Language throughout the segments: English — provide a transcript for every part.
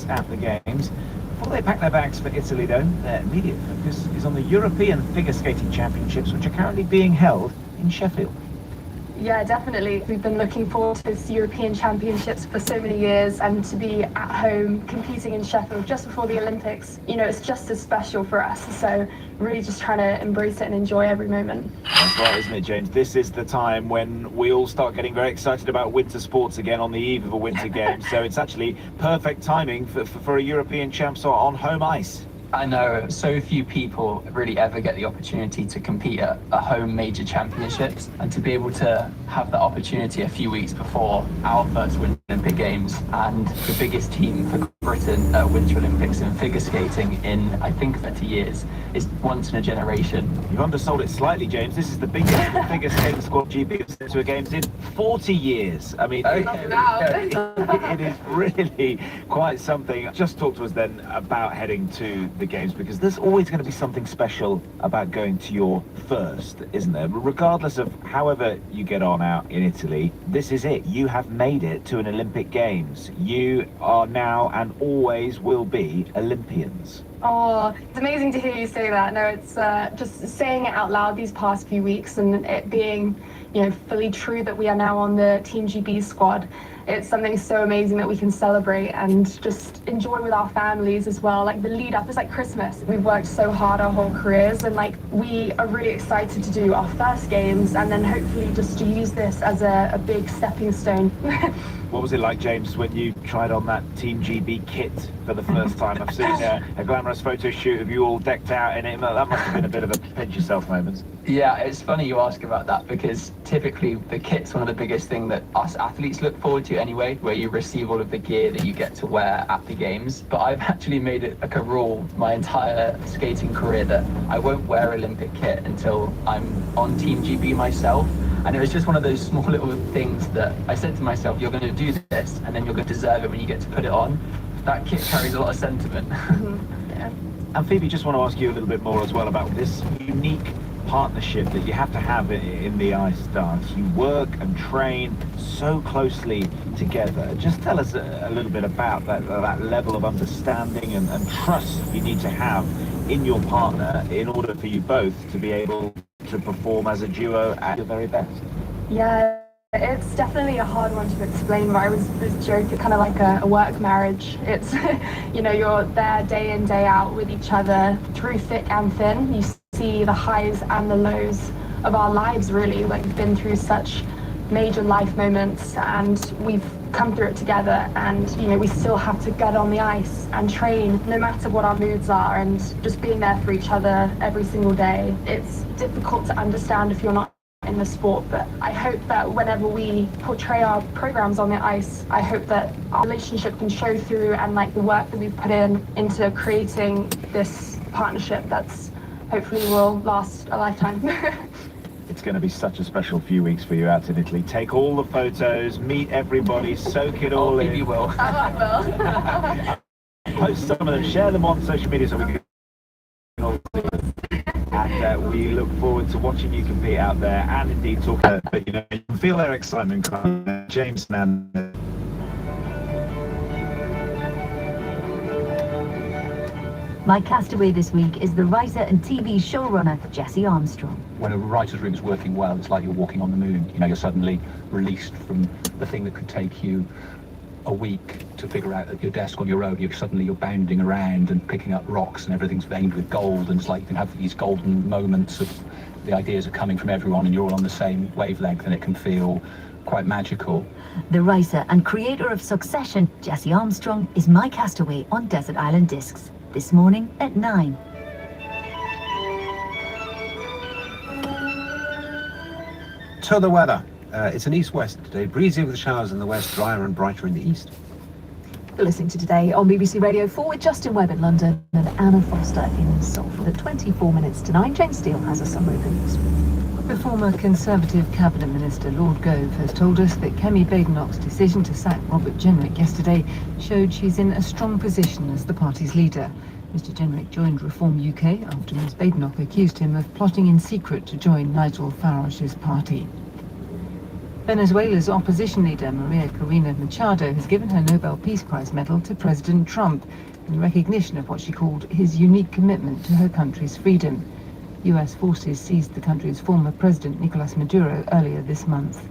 at the Games. Before they pack their bags for Italy, though, their immediate focus is on the European Figure Skating Championships, which are currently being held in Sheffield. Yeah, definitely. We've been looking forward to this European Championships for so many years, and to be at home competing in Sheffield just before the Olympics, it's just as special for us. So really just trying to embrace it and enjoy every moment. That's right, isn't it, James? This is the time when we all start getting very excited about winter sports again on the eve of a winter game. So it's actually perfect timing for a European champs on home ice. I know so few people really ever get the opportunity to compete at a home major championships, and to be able to have that opportunity a few weeks before our first Winter Olympic Games and the biggest team for Britain at Winter Olympics in figure skating in, I think, 30 years is once in a generation. You've undersold it slightly, James. This is the biggest figure skating squad GB has sent to a Games in 40 years. I mean, it is really quite something. Just talk to us then about heading to the Games, because there's always going to be something special about going to your first, isn't there? Regardless of however you get on out in Italy, this is it. You have made it to an Olympic Games. You are now and always will be Olympians. Oh, it's amazing to hear you say that. No, it's just saying it out loud these past few weeks, and it being, fully true that we are now on the Team GB squad. It's something so amazing that we can celebrate and just enjoy with our families as well. Like, the lead up is like Christmas. We've worked so hard our whole careers, and we are really excited to do our first Games, and then hopefully just to use this as a big stepping stone. What was it like, James, when you tried on that Team GB kit for the first time? I've seen a glamorous photo shoot of you all decked out in it. That must have been a bit of a pinch yourself moment. Yeah, it's funny you ask about that, because typically the kit's one of the biggest things that us athletes look forward to anyway, where you receive all of the gear that you get to wear at the Games. But I've actually made it like a rule my entire skating career that I won't wear Olympic kit until I'm on Team GB myself. And it was just one of those small little things that I said to myself, you're going to do this, and then you're going to deserve it when you get to put it on. That kit carries a lot of sentiment. Yeah. And Phoebe, just want to ask you a little bit more as well about this unique partnership that you have to have in the ice dance. You work and train so closely together. Just tell us a little bit about that level of understanding and trust you need to have in your partner in order for you both to be able to perform as a duo at your very best. Yeah, it's definitely a hard one to explain, but I was joking, kind of like a work marriage. It's, you're there day in, day out with each other through thick and thin. You see the highs and the lows of our lives, really. Like, we've been through such major life moments, and we've come through it together, and we still have to get on the ice and train no matter what our moods are, and just being there for each other every single day. It's difficult to understand if you're not in the sport, but I hope that whenever we portray our programs on the ice, I hope that our relationship can show through, and the work that we've put into creating this partnership that's hopefully will last a lifetime. It's going to be such a special few weeks for you out in Italy. Take all the photos, meet everybody, soak it all in. You will. I will. Post some of them, share them on social media so we can all see them. And we look forward to watching you compete out there, and indeed talk about it. But you can feel their excitement. James Nan. My castaway this week is the writer and TV showrunner Jesse Armstrong. When a writer's room is working well, it's like you're walking on the moon. You're suddenly released from the thing that could take you a week to figure out at your desk on your own. You're bounding around and picking up rocks, and everything's veined with gold, and it's like you can have these golden moments of the ideas are coming from everyone, and you're all on the same wavelength, and it can feel quite magical. The writer and creator of Succession, Jesse Armstrong, is my castaway on Desert Island Discs. This morning at 9. To the weather. It's an east-west today, breezy with showers in the west, drier and brighter in the east. You're listening to Today on BBC Radio 4 with Justin Webb in London and Anna Foster in Salford. At 24 minutes to 9, Jane Steele has a summary of the news. The former Conservative Cabinet Minister Lord Gove has told us that Kemi Badenoch's decision to sack Robert Jenrick yesterday showed she's in a strong position as the party's leader. Mr Jenrick joined Reform UK after Ms Badenoch accused him of plotting in secret to join Nigel Farage's party. Venezuela's opposition leader, Maria Corina Machado, has given her Nobel Peace Prize medal to President Trump in recognition of what she called his unique commitment to her country's freedom. US forces seized the country's former president, Nicolas Maduro, earlier this month.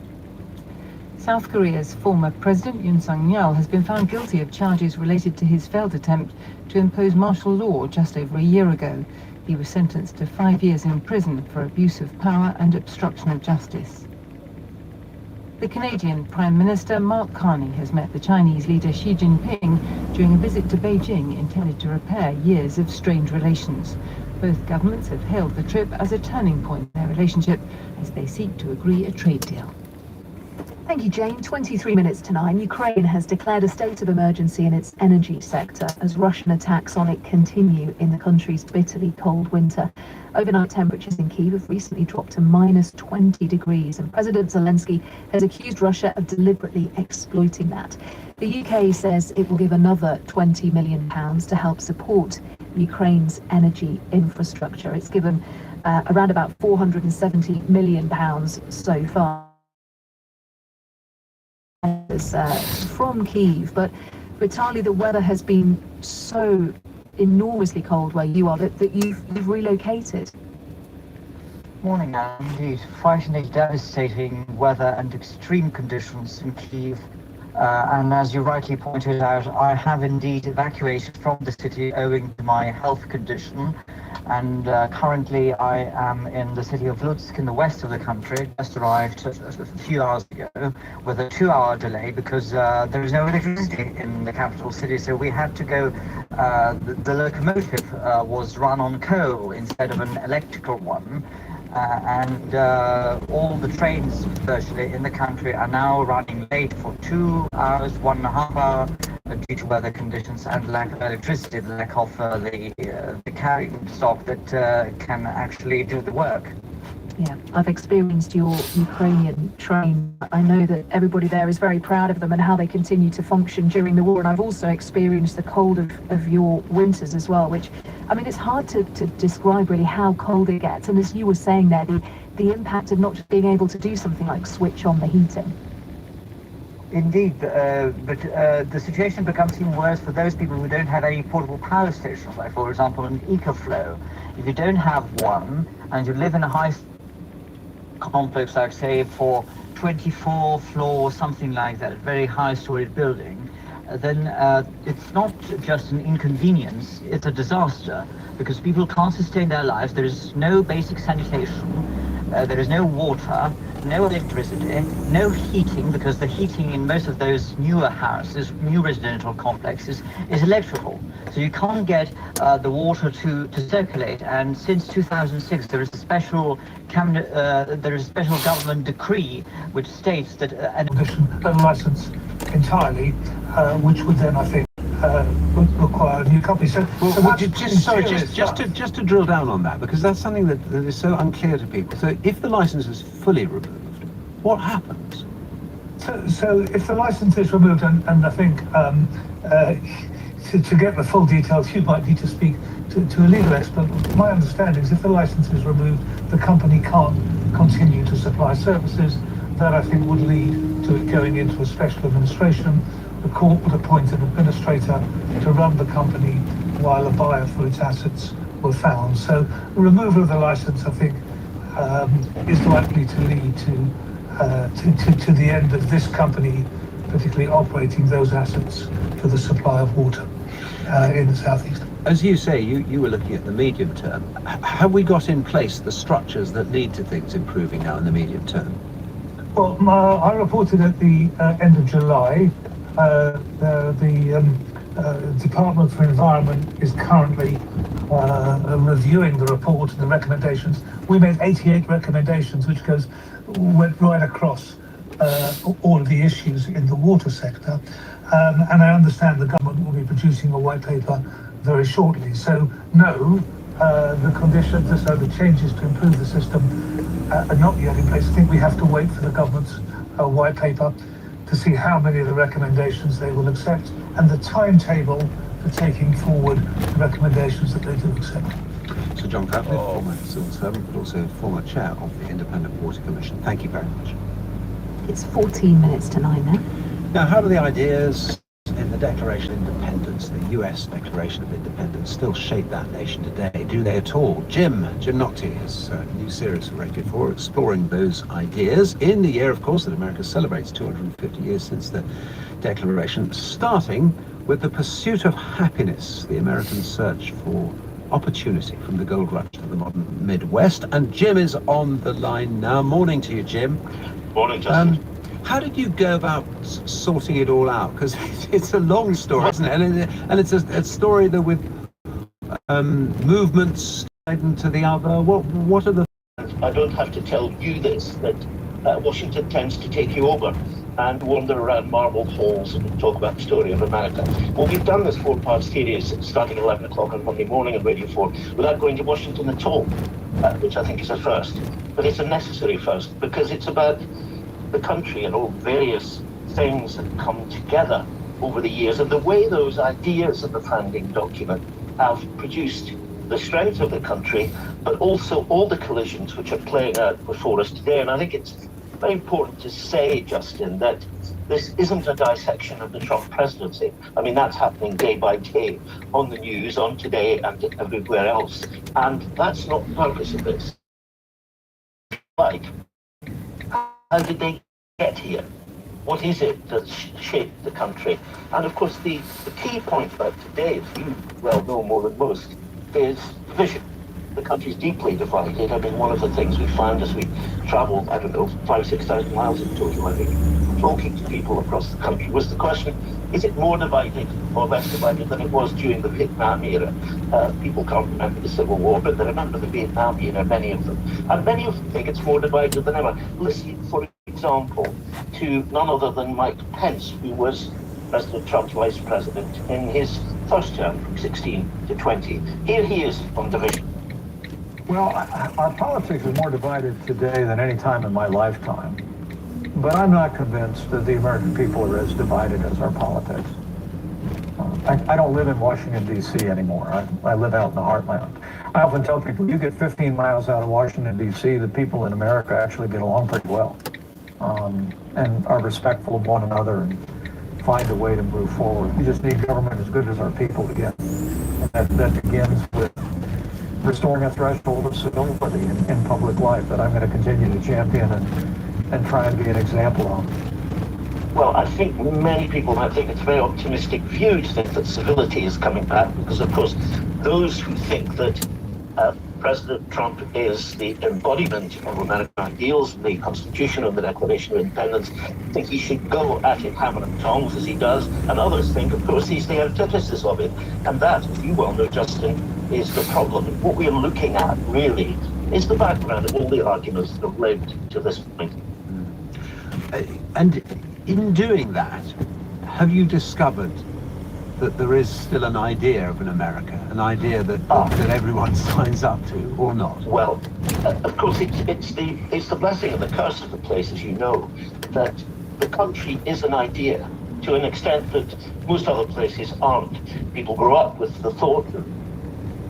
South Korea's former president, Yoon Suk-yeol, has been found guilty of charges related to his failed attempt to impose martial law just over a year ago. He was sentenced to 5 years in prison for abuse of power and obstruction of justice. The Canadian Prime Minister Mark Carney has met the Chinese leader Xi Jinping during a visit to Beijing intended to repair years of strained relations. Both governments have hailed the trip as a turning point in their relationship as they seek to agree a trade deal. Thank you, Jane. 23 minutes to 9. Ukraine has declared a state of emergency in its energy sector as Russian attacks on it continue in the country's bitterly cold winter. Overnight temperatures in Kyiv have recently dropped to minus 20 degrees, and President Zelensky has accused Russia of deliberately exploiting that. The UK says it will give another £20 million to help support Ukraine's energy infrastructure. It's given around about £470 million so far. From Kyiv, but Vitaly, the weather has been so enormously cold where you are that you've relocated. Morning, Anne. Indeed, frighteningly devastating weather and extreme conditions in Kyiv. And as you rightly pointed out, I have indeed evacuated from the city owing to my health condition. And currently I am in the city of Lutsk in the west of the country. Just arrived a few hours ago with a 2-hour delay because there is no electricity in the capital city. So we had to go, the locomotive was run on coal instead of an electrical one. And all the trains virtually in the country are now running late for 2 hours, 1.5 hours, due to weather conditions and lack of electricity, the lack of the carrying stock that can actually do the work. Yeah, I've experienced your Ukrainian train. I know that everybody there is very proud of them and how they continue to function during the war. And I've also experienced the cold of your winters as well, which, I mean, it's hard to describe really how cold it gets. And as you were saying there, the impact of not just being able to do something like switch on the heating. Indeed, but the situation becomes even worse for those people who don't have any portable power stations, like, for example, an EcoFlow. If you don't have one and you live in a high complex, like say for 24 floors, something like that, a very high-storied building, then it's not just an inconvenience, it's a disaster, because people can't sustain their lives. There is no basic sanitation, there is no water, no electricity, no heating, because the heating in most of those newer houses, new residential complexes, is electrical. So you can't get the water to circulate. And since 2006, there is a special government decree which states that an license entirely, which would then, I think, would require a new company. So, just to drill down on that, because that's something that is so unclear to people. So if the license is fully removed, what happens? So if the license is removed, and I think to get the full details, you might need to speak to a legal expert. My understanding is if the license is removed, the company can't continue to supply services. That, I think, would lead to it going into a special administration. The court would appoint an administrator to run the company while a buyer for its assets were found. So the removal of the license, I think, is likely to lead to the end of this company, particularly operating those assets for the supply of water in the southeast. As you say, you were looking at the medium term. Have we got in place the structures that lead to things improving now in the medium term? Well, I reported at the end of July. The Department for Environment is currently reviewing the report and the recommendations. We made 88 recommendations, which went right across all of the issues in the water sector. And I understand the government will be producing a white paper very shortly. So no, the conditions, so the changes to improve the system are not yet in place. I think we have to wait for the government's white paper to see how many of the recommendations they will accept and the timetable for taking forward the recommendations that they do accept. So John Catlett, former civil servant, but also former chair of the Independent Water Commission. Thank you very much. It's 14 minutes to 9 now. Now, how do the ideas in the Declaration of Independence, the US Declaration of Independence, still shape that nation today? Do they at all? Jim Nocte has a new series for Radio 4 exploring those ideas in the year, of course, that America celebrates 250 years since the Declaration, starting with the pursuit of happiness, the American search for opportunity from the gold rush to the modern Midwest. And Jim is on the line now. Morning to you, Jim. Morning, Justin. How did you go about sorting it all out? Because it's a long story, isn't it? And it's a story that with movements to the other. What are the... I don't have to tell you this, that Washington tends to take you over and wander around marble halls and talk about the story of America. Well, we've done this 4-part series starting at 11 o'clock on Monday morning on Radio 4 without going to Washington at all, which I think is a first. But it's a necessary first because it's about the country and all various things that come together over the years and the way those ideas of the founding document have produced the strength of the country, but also all the collisions which are playing out before us today. And I think it's very important to say, Justin, that this isn't a dissection of the Trump presidency. I mean, that's happening day by day on the news, on Today and everywhere else. And that's not the purpose of this. Like, how did they get here? What is it that shaped the country? And of course, the key point about today, as you well know more than most, is division. The country's deeply divided. I mean, one of the things we found as we traveled, 5,000-6,000 miles in total, I think, talking to people across the country, was the question, is it more divided or less divided than it was during the Vietnam era? People can't remember the Civil War, but they remember the Vietnam era, many of them. And many of them think it's more divided than ever. Listen, for example, to none other than Mike Pence, who was President Trump's vice president in his first term from 16 to 20. Here he is on division. Well, our politics is more divided today than any time in my lifetime. But I'm not convinced that the American people are as divided as our politics. I don't live in Washington, D.C. anymore. I live out in the heartland. I often tell people, you get 15 miles out of Washington, D.C., the people in America actually get along pretty well and are respectful of one another and find a way to move forward. We just need government as good as our people again. And that begins with restoring a threshold of civility in public life that I'm going to continue to champion and try and be an example of. Well, I think many people might think it's a very optimistic view to think that civility is coming back because, of course, those who think that President Trump is the embodiment of American ideals, the Constitution and the Declaration of Independence, think he should go at it hammer and tongs as he does, and others think, of course, he's the antithesis of it. And that, as you well know, Justin, is the problem. What we are looking at, really, is the background of all the arguments that have led to this point. And in doing that, have you discovered that there is still an idea of an America, an idea that everyone signs up to, or not? Well, of course, it's the blessing and the curse of the place, as you know, that the country is an idea to an extent that most other places aren't. People grow up with the thought of,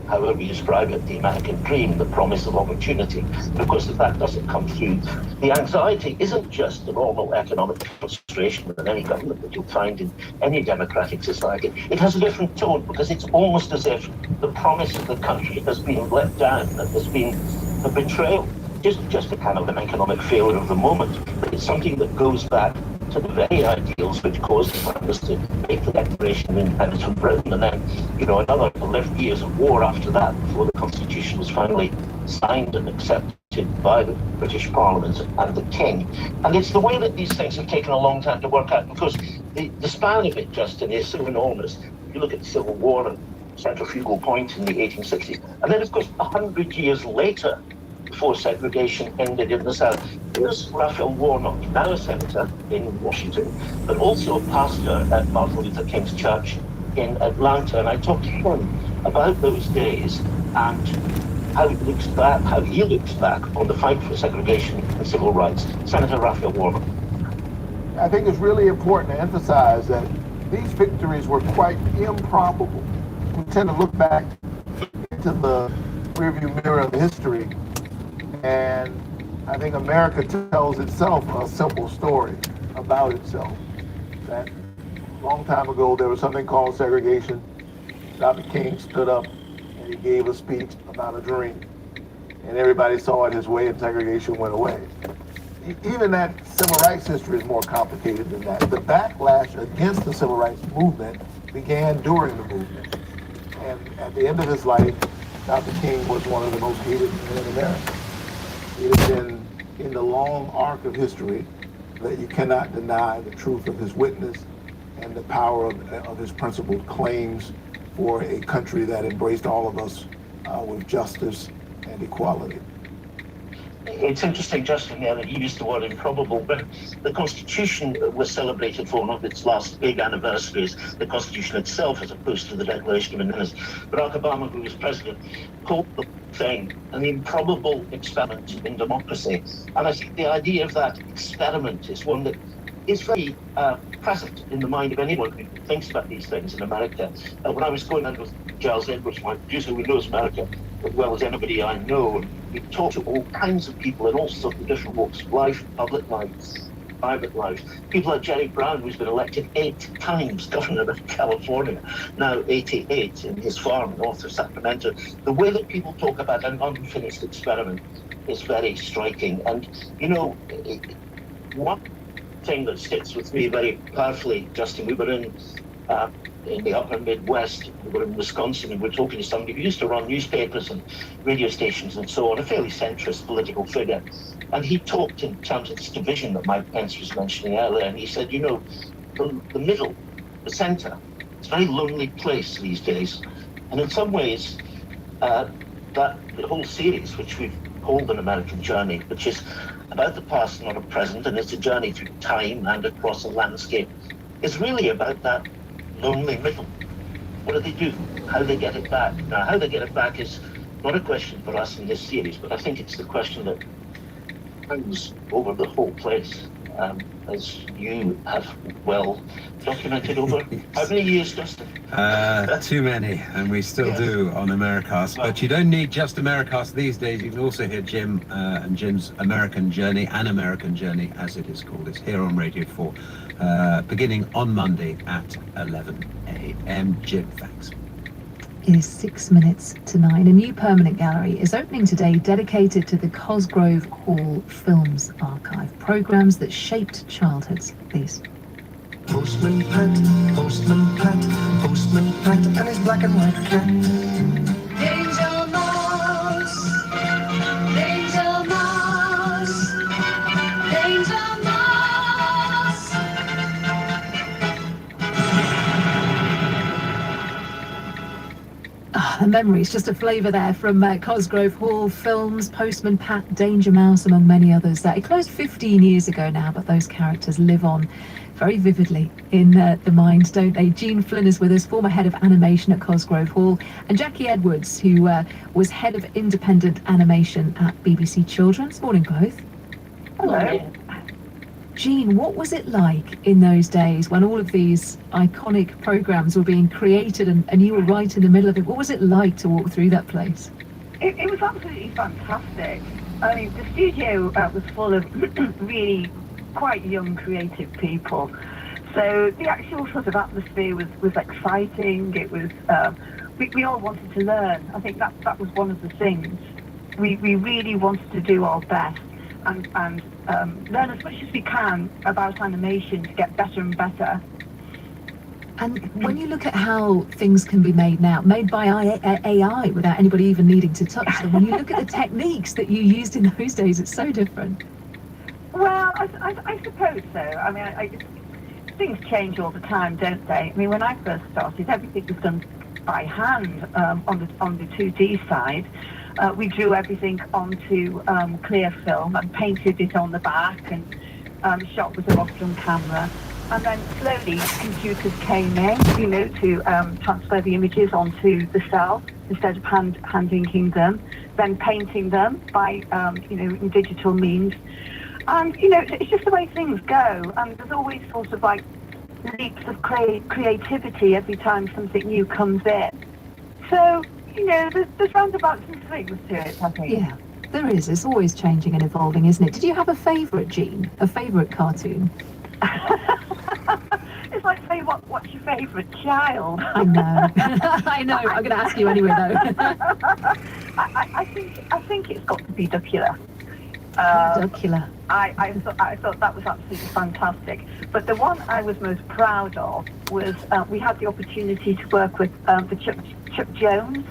however you describe it, the American dream, the promise of opportunity. But of course, if that doesn't come through, the anxiety isn't just the normal economic frustration within any government that you'll find in any democratic society. It has a different tone because it's almost as if the promise of the country has been let down, and there's been a betrayal. Just a kind of an economic failure of the moment, but it's something that goes back to the very ideals which caused the founders to make the Declaration of Independence from Britain, and then, another 11 years of war after that before the Constitution was finally signed and accepted by the British Parliament and the King. And it's the way that these things have taken a long time to work out, because the span of it, Justin, is so enormous. You look at the Civil War and centrifugal point in the 1860s, and then, of course, 100 years later, before segregation ended in the South. Here's Raphael Warnock, now a senator in Washington, but also a pastor at Martin Luther King's Church in Atlanta. And I talked to him about those days and how he looks back on the fight for segregation and civil rights. Senator Raphael Warnock. I think it's really important to emphasize that these victories were quite improbable. We tend to look back into the rearview mirror of history and I think America tells itself a simple story about itself. That a long time ago, there was something called segregation. Dr. King stood up and he gave a speech about a dream. And everybody saw it his way and segregation went away. Even that civil rights history is more complicated than that. The backlash against the civil rights movement began during the movement. And at the end of his life, Dr. King was one of the most hated men in America. It has been in the long arc of history that you cannot deny the truth of his witness and the power of his principled claims for a country that embraced all of us with justice and equality. It's interesting, Justin, that you used the word improbable, but the Constitution was celebrated for one of its last big anniversaries, the Constitution itself, as opposed to the Declaration of Independence. Barack Obama, who was president, called the thing an improbable experiment in democracy. And I think the idea of that experiment is one that is very present in the mind of anyone who thinks about these things in America. When I was going out with Giles Edwards, my producer, who knows America as well as anybody I know, and we talked to all kinds of people in all sorts of different walks of life, public life, private life. People like Jerry Brown, who's been elected 8 times governor of California, now 88 in his farm north of Sacramento. The way that people talk about an unfinished experiment is very striking. And, you know, one thing that sticks with me very powerfully, Justin, we were in the upper Midwest, we were in Wisconsin, and we were talking to somebody who used to run newspapers and radio stations and so on, a fairly centrist political figure. And he talked in terms of this division that Mike Pence was mentioning earlier, and he said, you know, the middle, the center, it's a very lonely place these days. And in some ways, that the whole series, which we've called An American Journey, which is about the past, not a present, and it's a journey through time and across a landscape, is really about that lonely middle. What do they do? How do they get it back? Now, how they get it back is not a question for us in this series, but I think it's the question that hangs over the whole place, as you have well documented over how many years, Justin? Too many, and we still do on Americast. But you don't need just Americast these days. You can also hear Jim and Jim's American Journey, An American Journey, as it is called. It's here on Radio 4, beginning on Monday at 11 a.m. Jim, thanks. It is 6 minutes to 9. A new permanent gallery is opening today dedicated to the Cosgrove Hall Films Archive, programmes that shaped childhoods. Please. Postman Pat, Postman Pat, Postman Pat, and his black and white cat. Danger Mouse, Danger Mouse, Danger Mouse. The memories, just a flavour there from Cosgrove Hall Films, Postman Pat, Danger Mouse, among many others. It closed 15 years ago now, but those characters live on very vividly in the mind, don't they? Jean Flynn is with us, former head of animation at Cosgrove Hall, and Jackie Edwards, who was head of independent animation at BBC Children's. Morning, both. Hello. Jean, what was it like in those days when all of these iconic programmes were being created and you were right in the middle of it? What was it like to walk through that place? It was absolutely fantastic. I mean, the studio was full of really quite young, creative people. So the actual sort of atmosphere was exciting. It was, we all wanted to learn. I think that was one of the things. We really wanted to do our best and learn as much as we can about animation to get better and better. And when you look at how things can be made now, made by AI without anybody even needing to touch them, when you look at the techniques that you used in those days, it's so different. Well, I suppose so. I mean, things change all the time, don't they? I mean, when I first started, everything was done by hand on the 2D side. We drew everything onto clear film and painted it on the back and shot with a Rostrum camera. And then slowly computers came in, to transfer the images onto the cell instead of hand inking them, then painting them by, in digital means. And, it's just the way things go. And there's always sort of like leaps of creativity every time something new comes in. So, there's roundabouts and swings to it, I think. Yeah. There is. It's always changing and evolving, isn't it? Did you have a favourite, Jean? A favourite cartoon? It's like saying, what's your favourite child? I know. I know. I'm going to ask you anyway, though. I think it's got to be Duckula. Duckula. I thought that was absolutely fantastic. But the one I was most proud of was we had the opportunity to work with the Chuck Jones,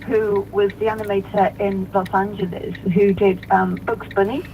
who was the animator in Los Angeles, who did Bugs Bunny.